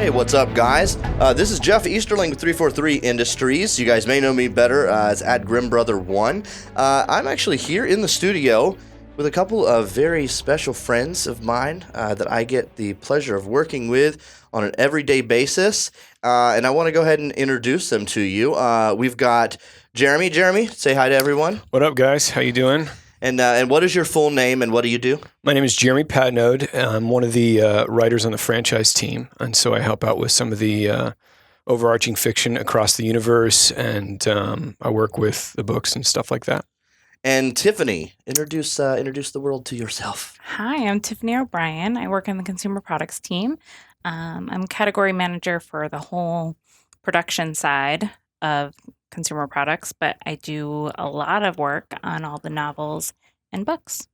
Hey, what's up, guys? This is Jeff Easterling with 343 Industries. You guys may know me better as @GrimBrother1. I'm actually here in the studio with a couple of very special friends of mine that I get the pleasure of working with on an everyday basis. And I want to go ahead and introduce them to you. We've got Jeremy. Jeremy, say hi to everyone. What up, guys? How you doing? And what is your full name and what do you do? My name is Jeremy Patenaude. I'm one of the writers on the franchise team, and so I help out with some of the overarching fiction across the universe, and I work with the books and stuff like that. And Tiffany, introduce the world to yourself. Hi, I'm Tiffany O'Brien. I work on the consumer products team. I'm category manager for the whole production side of consumer products, but I do a lot of work on all the novels and books.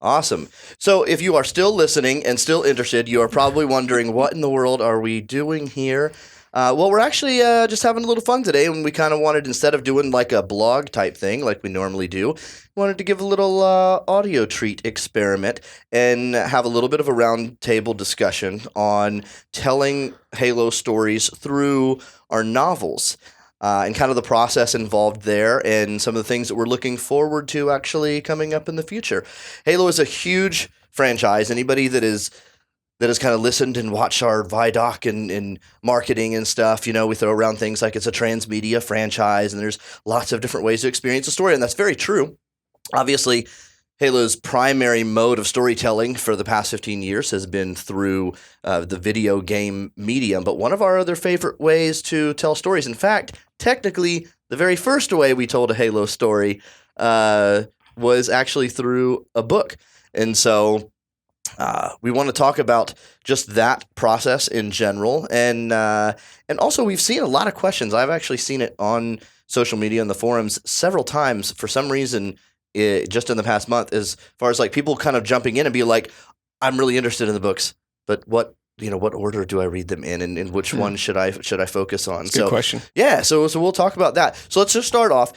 Awesome. So if you are still listening and still interested, you are probably wondering, what in the world are we doing here? Well, we're actually just having a little fun today, and we kind of wanted, instead of doing like a blog type thing like we normally do, wanted to give a little audio treat experiment and have a little bit of a round table discussion on telling Halo stories through our novels. And kind of the process involved there and some of the things that we're looking forward to actually coming up in the future. Halo is a huge franchise. Anybody that has kind of listened and watched our Vidoc and marketing and stuff, you know, we throw around things like it's a transmedia franchise and there's lots of different ways to experience a story, and that's very true. Obviously, Halo's primary mode of storytelling for the past 15 years has been through the video game medium, but one of our other favorite ways to tell stories, in fact, technically, the very first way we told a Halo story was actually through a book. And so we want to talk about just that process in general. And also, we've seen a lot of questions. I've actually seen it on social media and the forums several times for some reason. Just in the past month, as far as like people kind of jumping in and be like, I'm really interested in the books, but what order do I read them in, and which one should I focus on? Good question. Yeah, so we'll talk about that. So let's just start off,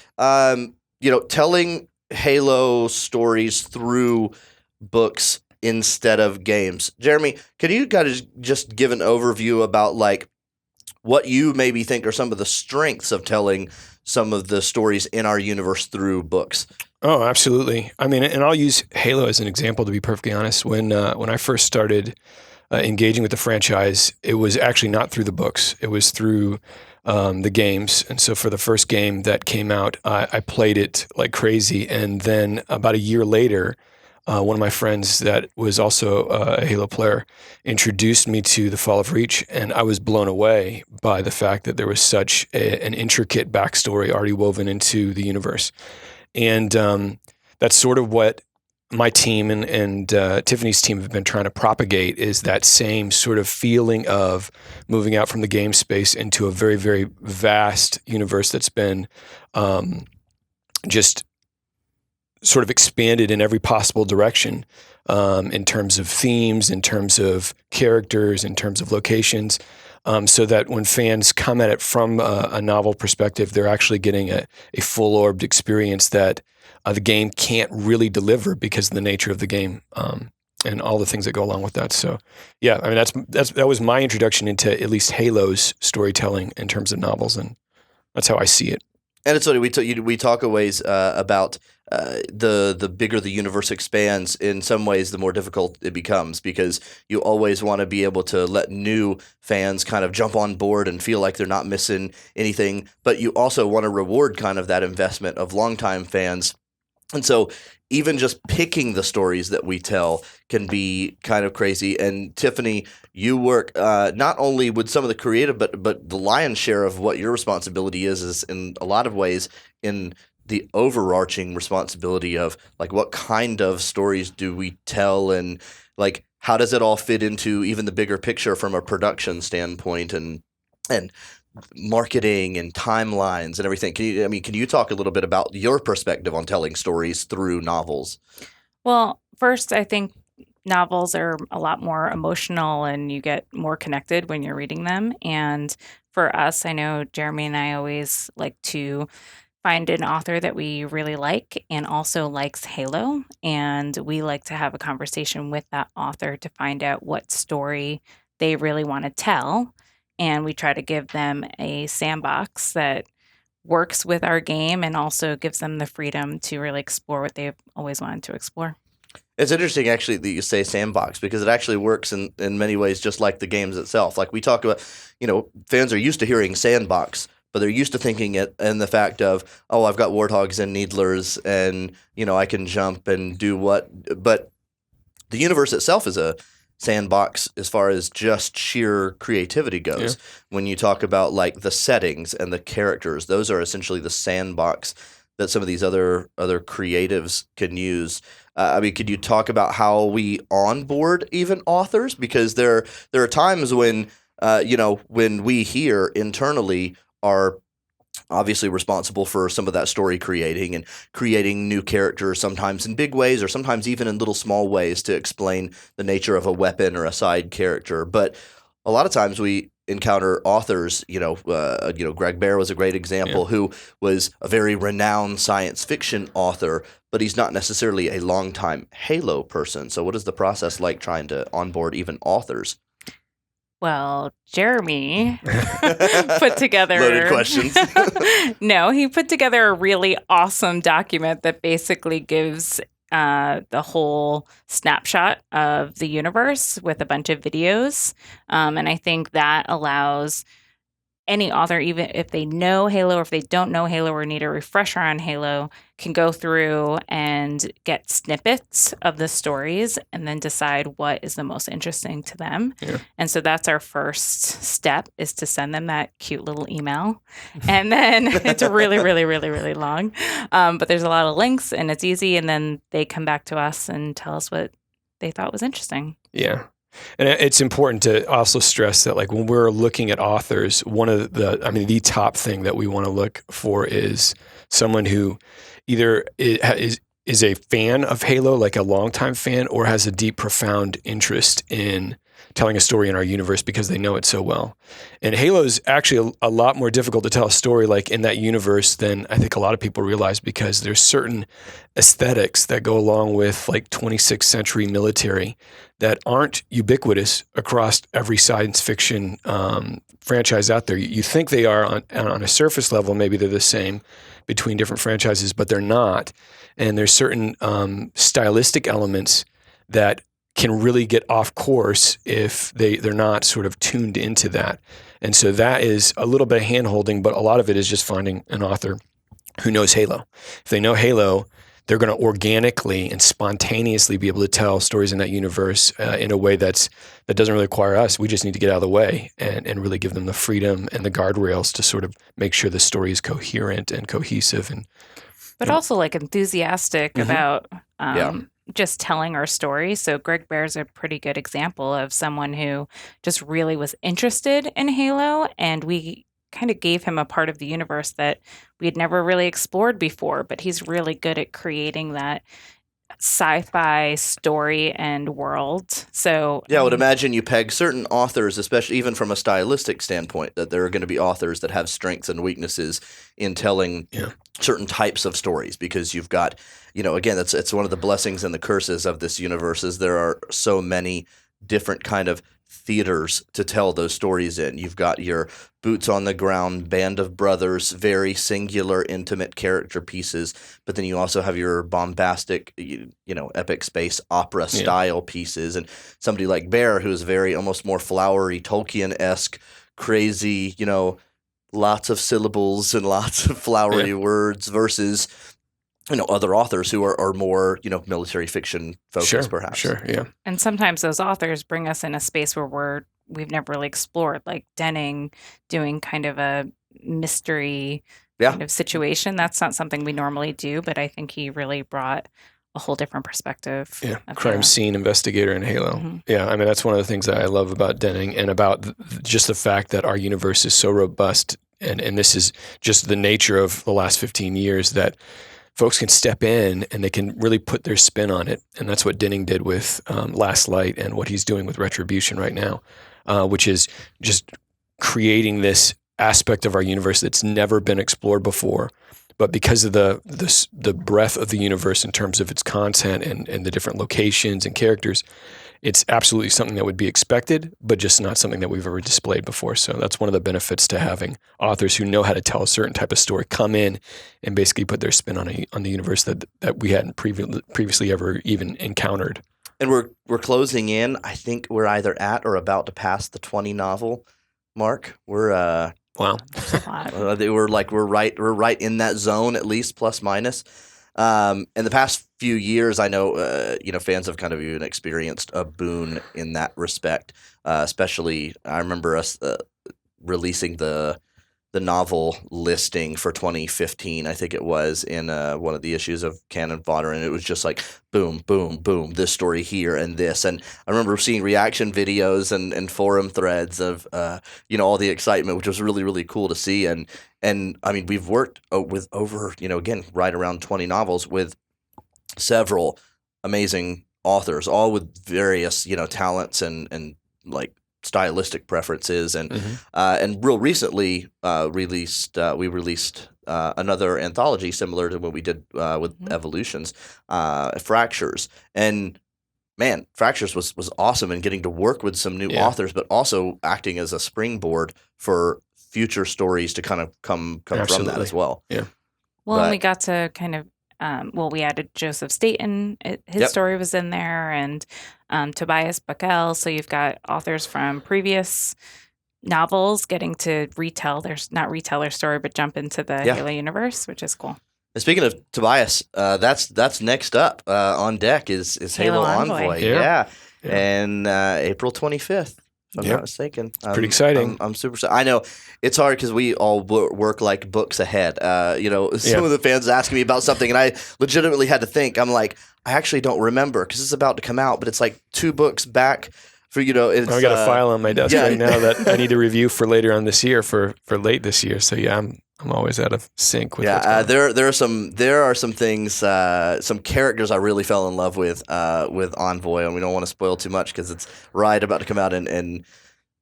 telling Halo stories through books instead of games. Jeremy, could you guys just give an overview about like what you maybe think are some of the strengths of telling some of the stories in our universe through books? Oh, absolutely. I mean, and I'll use Halo as an example, to be perfectly honest. When I first started engaging with the franchise, it was actually not through the books. It was through the games. And so for the first game that came out, I played it like crazy. And then about a year later, one of my friends that was also a Halo player introduced me to the Fall of Reach, and I was blown away by the fact that there was such an intricate backstory already woven into the universe. And that's sort of what my team and Tiffany's team have been trying to propagate, is that same sort of feeling of moving out from the game space into a very, very vast universe that's been just sort of expanded in every possible direction, in terms of themes, in terms of characters, in terms of locations, so that when fans come at it from a novel perspective, they're actually getting a full-orbed experience that the game can't really deliver because of the nature of the game, and all the things that go along with that. So, yeah, I mean that was my introduction into at least Halo's storytelling in terms of novels, and that's how I see it. And it's funny, we talk a ways about the bigger the universe expands, in some ways the more difficult it becomes, because you always want to be able to let new fans kind of jump on board and feel like they're not missing anything, but you also want to reward kind of that investment of longtime fans. And so even just picking the stories that we tell can be kind of crazy. And Tiffany, you work not only with some of the creative, but the lion's share of what your responsibility is in a lot of ways in the overarching responsibility of like what kind of stories do we tell, and like how does it all fit into even the bigger picture from a production standpoint and marketing and timelines and everything. Can you talk a little bit about your perspective on telling stories through novels? Well, first, I think novels are a lot more emotional and you get more connected when you're reading them. And for us, I know Jeremy and I always like to find an author that we really like and also likes Halo. And we like to have a conversation with that author to find out what story they really want to tell. and we try to give them a sandbox that works with our game and also gives them the freedom to really explore what they've always wanted to explore. It's interesting, actually, that you say sandbox, because it actually works in many ways just like the games itself. Like we talk about, fans are used to hearing sandbox, but they're used to thinking it in the fact of, oh, I've got warthogs and needlers, and I can jump and do what. But the universe itself is a sandbox as far as just sheer creativity goes. When you talk about like the settings and the characters, those are essentially the sandbox that some of these other creatives can use. Could you talk about how we onboard even authors? Because there are times when when we here internally are obviously responsible for some of that story creating and creating new characters, sometimes in big ways or sometimes even in little small ways to explain the nature of a weapon or a side character. But a lot of times we encounter authors, Greg Bear was a great example, who was a very renowned science fiction author, but he's not necessarily a longtime Halo person. So what is the process like trying to onboard even authors? Well, Jeremy put together... Loaded questions. No, he put together a really awesome document that basically gives the whole snapshot of the universe with a bunch of videos. And I think that allows any author, even if they know Halo or if they don't know Halo or need a refresher on Halo, can go through and get snippets of the stories and then decide what is the most interesting to them. Yeah. And so that's our first step, is to send them that cute little email. And then it's really, really, really, really long. But there's a lot of links and it's easy. And then they come back to us and tell us what they thought was interesting. Yeah. And it's important to also stress that, like, when we're looking at authors, the top thing that we want to look for is someone who either is a fan of Halo, like a longtime fan, or has a deep, profound interest in telling a story in our universe because they know it so well. And Halo is actually a lot more difficult to tell a story like in that universe than I think a lot of people realize, because there's certain aesthetics that go along with like 26th century military that aren't ubiquitous across every science fiction franchise out there. You think they are on a surface level, maybe they're the same between different franchises, but they're not. And there's certain stylistic elements that can really get off course if they're not sort of tuned into that. And so that is a little bit of hand-holding, but a lot of it is just finding an author who knows Halo. If they know Halo, they're going to organically and spontaneously be able to tell stories in that universe in a way that doesn't really require us. We just need to get out of the way and really give them the freedom and the guardrails to sort of make sure the story is coherent and cohesive. But also like enthusiastic about just telling our story. So Greg Bear's a pretty good example of someone who just really was interested in Halo, and we kind of gave him a part of the universe that we had never really explored before, but he's really good at creating that sci-fi story and world. So I would imagine you peg certain authors, especially even from a stylistic standpoint, that there are going to be authors that have strengths and weaknesses in telling certain types of stories, because you've got, again, it's one of the blessings and the curses of this universe is there are so many different kind of theaters to tell those stories in. You've got your boots on the ground band of brothers, very singular, intimate character pieces, but then you also have your bombastic, epic space opera style pieces, and somebody like Bear, who is very almost more flowery, Tolkien-esque, crazy, lots of syllables and lots of flowery words, versus other authors who are more, military fiction focused, perhaps. Sure, yeah. And sometimes those authors bring us in a space where we've never really explored, like Denning doing kind of a mystery kind of situation. That's not something we normally do, but I think he really brought a whole different perspective. Yeah, crime scene investigator in Halo. Mm-hmm. Yeah, that's one of the things that I love about Denning, and about just the fact that our universe is so robust, and this is just the nature of the last 15 years, that folks can step in and they can really put their spin on it. And that's what Denning did with Last Light, and what he's doing with Retribution right now, which is just creating this aspect of our universe that's never been explored before, But because of the breadth of the universe in terms of its content and the different locations and characters, it's absolutely something that would be expected, but just not something that we've ever displayed before. So that's one of the benefits to having authors who know how to tell a certain type of story come in and basically put their spin on the universe that we hadn't previously ever even encountered. And we're closing in. I think we're either at or about to pass the 20 novel mark. We're Wow. we're right in that zone, at least plus minus. In the past few years, I know fans have kind of even experienced a boon in that respect. Especially, I remember us releasing the novel listing for 2015, I think it was, in one of the issues of Cannon Fodder, and it was just like boom, boom, boom, this story here and this. And I remember seeing reaction videos and forum threads of all the excitement, which was really, really cool to see. And I mean, we've worked with over, again, right around 20 novels with several amazing authors, all with various, talents and like stylistic preferences, and real recently we released another anthology similar to what we did with Evolutions, Fractures, and man, Fractures was awesome, and getting to work with some new authors, but also acting as a springboard for future stories to kind of come from that as well. Yeah. Well, and we got to kind of we added Joseph Staten. His story was in there, and Tobias Buckell. So you've got authors from previous novels getting to not retell their story, but jump into the Halo universe, which is cool. And speaking of Tobias, that's next up on deck is Halo Envoy. Yeah. And April 25th. If I'm not mistaken. Pretty exciting. I'm super excited. I know it's hard because we all work like books ahead. Some of the fans asking me about something, and I legitimately had to think. I'm like, I actually don't remember because it's about to come out, but it's like 2 books back. It's, I got a file on my desk right now that I need to review for later on this year, for late this year. So I'm always out of sync with what's going on. There are some things, some characters I really fell in love with Envoy, and we don't want to spoil too much because it's about to come out, and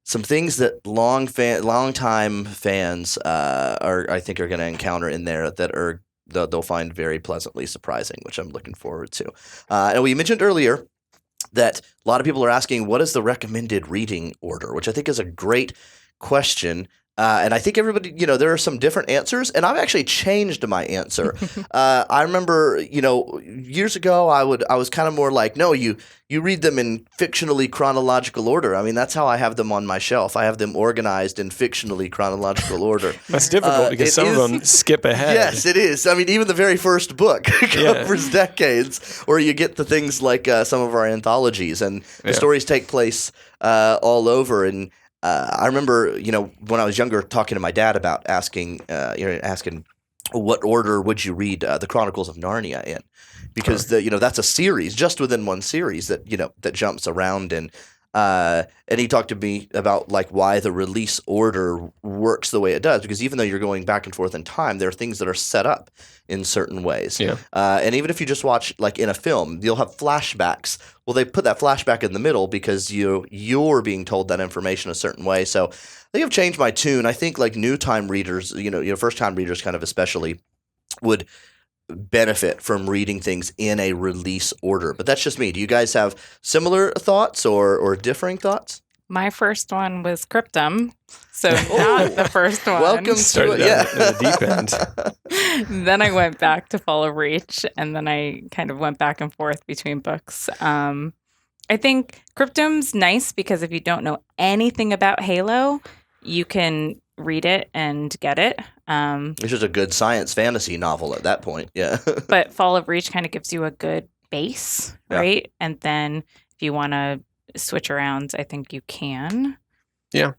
some things that long-time fans I think are going to encounter in there that they'll find very pleasantly surprising, which I'm looking forward to. And we mentioned earlier that a lot of people are asking, what is the recommended reading order, which I think is a great question. And I think everybody, there are some different answers, and I've actually changed my answer. I remember, years ago, I was kind of more like, no, you read them in fictionally chronological order. I mean, that's how I have them on my shelf. I have them organized in fictionally chronological order. That's difficult because some of them skip ahead. Yes, it is. I mean, even the very first book covers decades, or you get the things like some of our anthologies, and the stories take place all over. And I remember, when I was younger, talking to my dad about asking what order would you read the Chronicles of Narnia in, because that's a series just within one series that jumps around, and he talked to me about like why the release order works the way it does, because even though you're going back and forth in time, there are things that are set up in certain ways. Yeah. And even if you just watch like in a film, you'll have flashbacks. Well, they put that flashback in the middle because you're being told that information a certain way. So I think I've changed my tune. I think like new time readers, first time readers kind of especially would benefit from reading things in a release order. But that's just me. Do you guys have similar thoughts or differing thoughts? My first one was Cryptum, so not the first one. Welcome to it. The deep end. Then I went back to Fall of Reach, and then I kind of went back and forth between books. I think Cryptum's nice because if you don't know anything about Halo, you can read it and get it. It's just a good science fantasy novel at that point, yeah. But Fall of Reach kind of gives you a good base, right? And then if you want to switch around, I think you can. Yeah.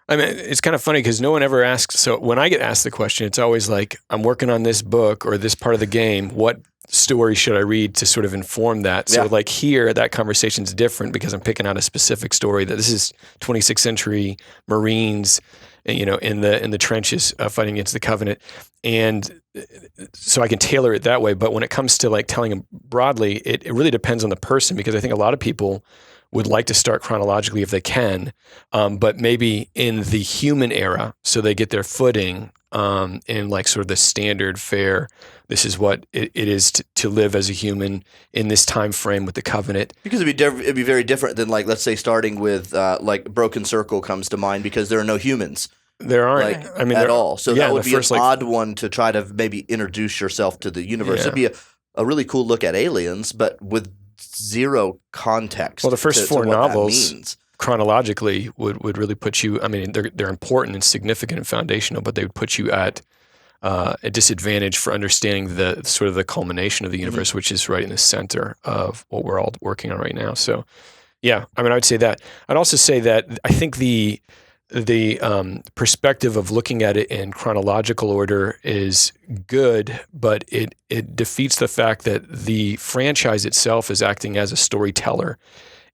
I mean, it's kind of funny because no one ever asks. So when I get asked the question, it's always like, I'm working on this book or this part of the game. What story should I read to sort of inform that? So like here, that conversation's different because I'm picking out a specific story that this is 26th century Marines, in the trenches fighting against the Covenant. And so I can tailor it that way. But when it comes to like telling them broadly, it really depends on the person, because I think a lot of people would like to start chronologically if they can, but maybe in the human era, so they get their footing in like sort of the standard fare. This is what it is to live as a human in this time frame with the covenant. Because it'd be very different than, like, let's say starting with like Broken Circle comes to mind, because there are no humans. There aren't, Like, I mean, at all. So that would be first, an like, odd one to try to maybe introduce yourself to the universe. It'd be a really cool look at aliens, but with zero context. Well, the first to 4 what novels that means. chronologically would really put you, I mean, they're important and significant and foundational, but they would put you at a disadvantage for understanding the sort of the culmination of the universe, which is right in the center of what we're all working on right now. So, yeah, I mean, I would say that. I'd also say that I think the perspective of looking at it in chronological order is good, but it defeats the fact that the franchise itself is acting as a storyteller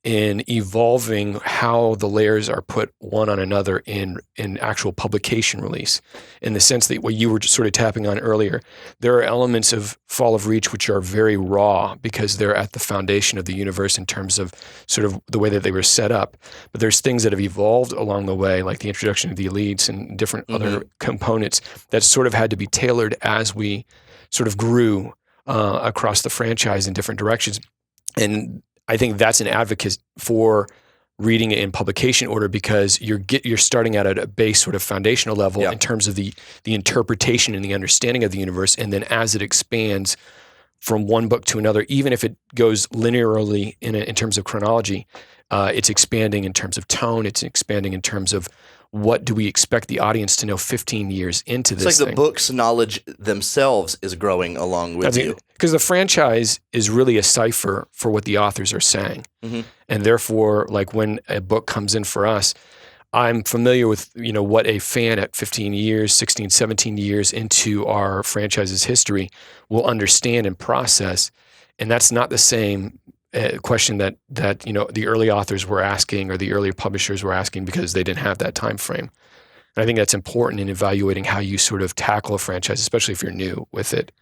in evolving how the layers are put one on another in actual publication release, in the sense that what you were just sort of tapping on earlier, there are elements of Fall of Reach which are very raw because they're at the foundation of the universe in terms of sort of the way that they were set up. But there's things that have evolved along the way, like the introduction of the elites and different other components that sort of had to be tailored as we sort of grew across the franchise in different directions. And I think that's an advocate for reading it in publication order, because you're starting out at a base sort of foundational level in terms of the interpretation and the understanding of the universe, and then as it expands from one book to another, even if it goes linearly in terms of chronology, it's expanding in terms of tone. It's expanding in terms of what do we expect the audience to know 15 years into this thing. It's like the book's knowledge themselves is growing along with you. Because the franchise is really a cipher for what the authors are saying. And therefore, like when a book comes in for us, I'm familiar with, what a fan at 15 years, 16, 17 years into our franchise's history will understand and process. And that's not the same question that the early authors were asking or the earlier publishers were asking, because they didn't have that time frame. And I think that's important in evaluating how you sort of tackle a franchise, especially if you're new with it.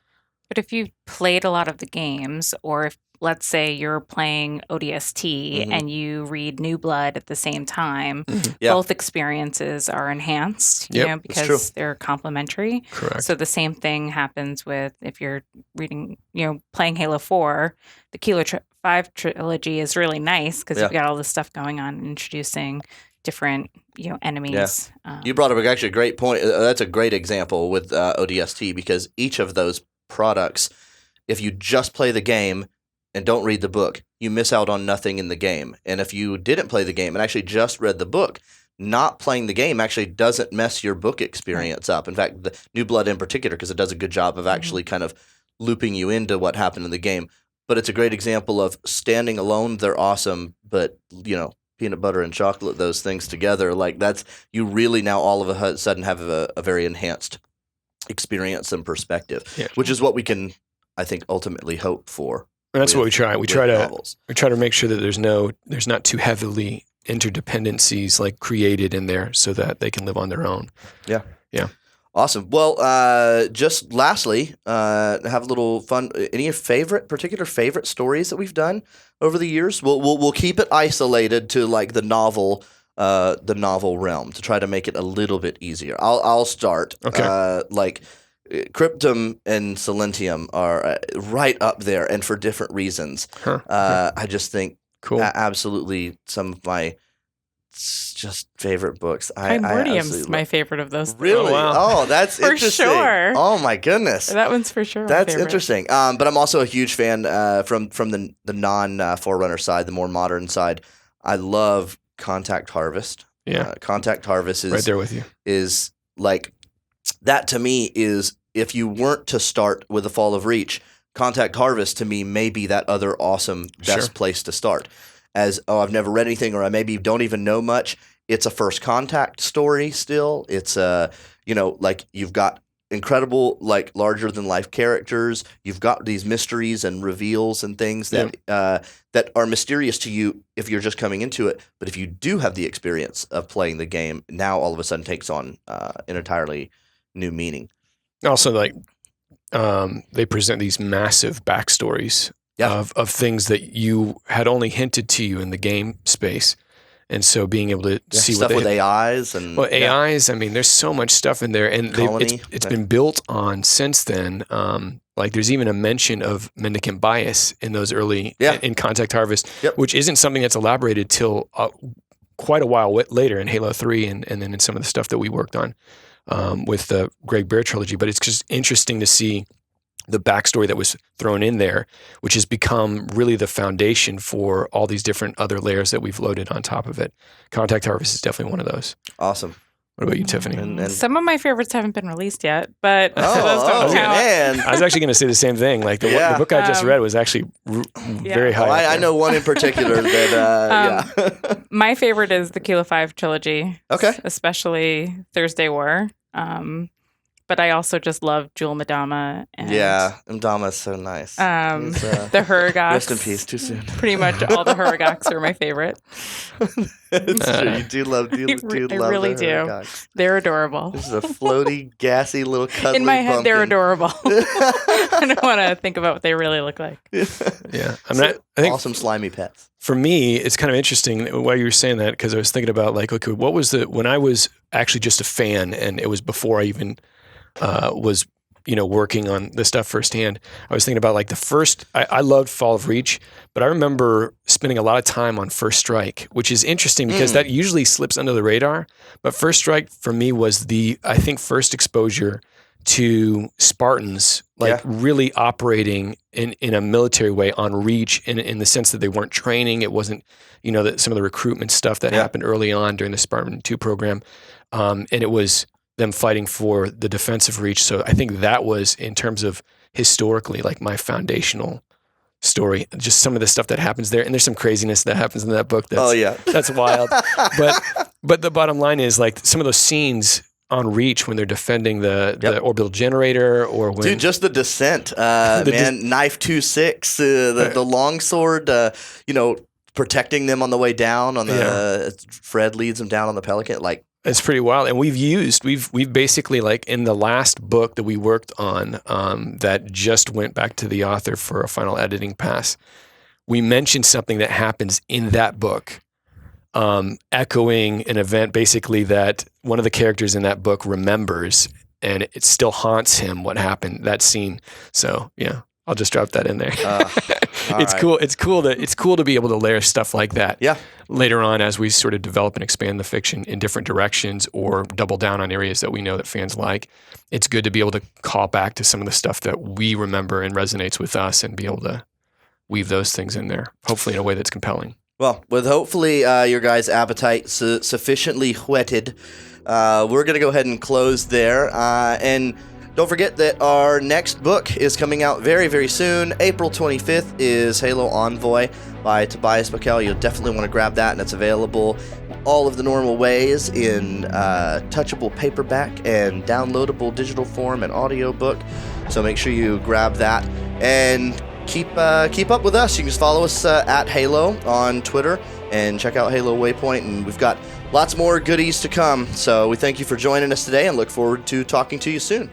But if you've played a lot of the games, or if, let's say, you're playing ODST and you read New Blood at the same time, both experiences are enhanced, because they're complementary. Correct. So the same thing happens with if you're reading, playing Halo 4, the Kilo 5 trilogy is really nice because you've got all this stuff going on, introducing different, enemies. You brought up actually a great point. That's a great example with ODST, because each of those products, if you just play the game and don't read the book, you miss out on nothing in the game. And if you didn't play the game and actually just read the book, not playing the game actually doesn't mess your book experience up. In fact, the New Blood in particular, because it does a good job of actually kind of looping you into what happened in the game. But it's a great example of standing alone. They're awesome, but peanut butter and chocolate, those things together, like you really now all of a sudden have a very enhanced experience and perspective, which is what we can, I think, ultimately hope for. And that's what we try. We try to make sure that there's not too heavily interdependencies like created in there, so that they can live on their own. Yeah. Awesome. Well, just lastly, have a little fun. Any particular favorite stories that we've done over the years? We'll keep it isolated to like the novel realm to try to make it a little bit easier. I'll start. Okay. Like Cryptum and Silentium are right up there, and for different reasons. I just think absolutely some of my just favorite books. Primordium's my favorite of those. Really? Oh, wow. Oh, that's for interesting. Sure. Oh my goodness. That one's for sure. That's interesting. But I'm also a huge fan from the non Forerunner side, the more modern side. I love Contact Harvest. Yeah. Contact Harvest is right there with you. Is like that to me is, if you weren't to start with the Fall of Reach, Contact Harvest to me may be that other awesome best place to start. As, I've never read anything, or I maybe don't even know much. It's a first contact story still. It's like you've got incredible, like larger than life characters. You've got these mysteries and reveals and things that that are mysterious to you if you're just coming into it. But if you do have the experience of playing the game, now all of a sudden takes on an entirely new meaning. Also, like they present these massive backstories of things that you had only hinted to you in the game space. And so being able to see stuff what with AIs and AIs. I mean, there's so much stuff in there, and it's been built on since then. Like there's even a mention of mendicant bias in those early in Contact Harvest, which isn't something that's elaborated till quite a while later in Halo 3 and then in some of the stuff that we worked on with the Greg Bear trilogy. But it's just interesting to see the backstory that was thrown in there, which has become really the foundation for all these different other layers that we've loaded on top of it. Contact Harvest is definitely one of those. Awesome. What about you, Tiffany? And some of my favorites haven't been released yet, but those don't count. Man. I was actually going to say the same thing. Like the book I just read was actually very high. I know one in particular that, my favorite is the Kilo 5 trilogy. Okay. Especially Thursday War. But I also just love Jewel Madama. And, Madama's so nice. The Huragox. Rest in peace, too soon. Pretty much all the Huragox are my favorite. It's true. You do love I really do. Huragox. They're adorable. This is a floaty, gassy little cuddly In my head, bumpkin. they're adorable. I don't want to think about what they really look like. Yeah. I mean, I think awesome slimy pets. For me, it's kind of interesting while you were saying that, because I was thinking about like, okay, what was when I was actually just a fan, and it was before I even was, working on this stuff firsthand. I was thinking about like the first, I loved Fall of Reach, but I remember spending a lot of time on First Strike, which is interesting because that usually slips under the radar. But First Strike for me was I think first exposure to Spartans, really operating in a military way on Reach in the sense that they weren't training. It wasn't, some of the recruitment stuff that happened early on during the Spartan 2 program. And it was them fighting for the defense of Reach. So I think that was, in terms of historically, like my foundational story, just some of the stuff that happens there. And there's some craziness that happens in that book. That's wild. But the bottom line is like some of those scenes on Reach when they're defending the orbital generator, or when dude, just the descent, knife 2-6, the longsword, protecting them on the way down on the Fred leads them down on the Pelican, like. It's pretty wild. And we've basically, like in the last book that we worked on, that just went back to the author for a final editing pass, we mentioned something that happens in that book, echoing an event basically that one of the characters in that book remembers, and it still haunts him what happened, that scene. So yeah, I'll just drop that in there. It's cool. It's cool to be able to layer stuff like that. Yeah. Later on, as we sort of develop and expand the fiction in different directions, or double down on areas that we know that fans like, it's good to be able to call back to some of the stuff that we remember and resonates with us, and be able to weave those things in there, hopefully in a way that's compelling. Well, with hopefully your guys' appetite sufficiently whetted, we're going to go ahead and close there. And don't forget that our next book is coming out very, very soon. April 25th is Halo Envoy by Tobias Buckell. You'll definitely want to grab that, and it's available all of the normal ways in touchable paperback and downloadable digital form and audiobook. So make sure you grab that and keep up with us. You can just follow us at Halo on Twitter and check out Halo Waypoint, and we've got lots more goodies to come. So we thank you for joining us today and look forward to talking to you soon.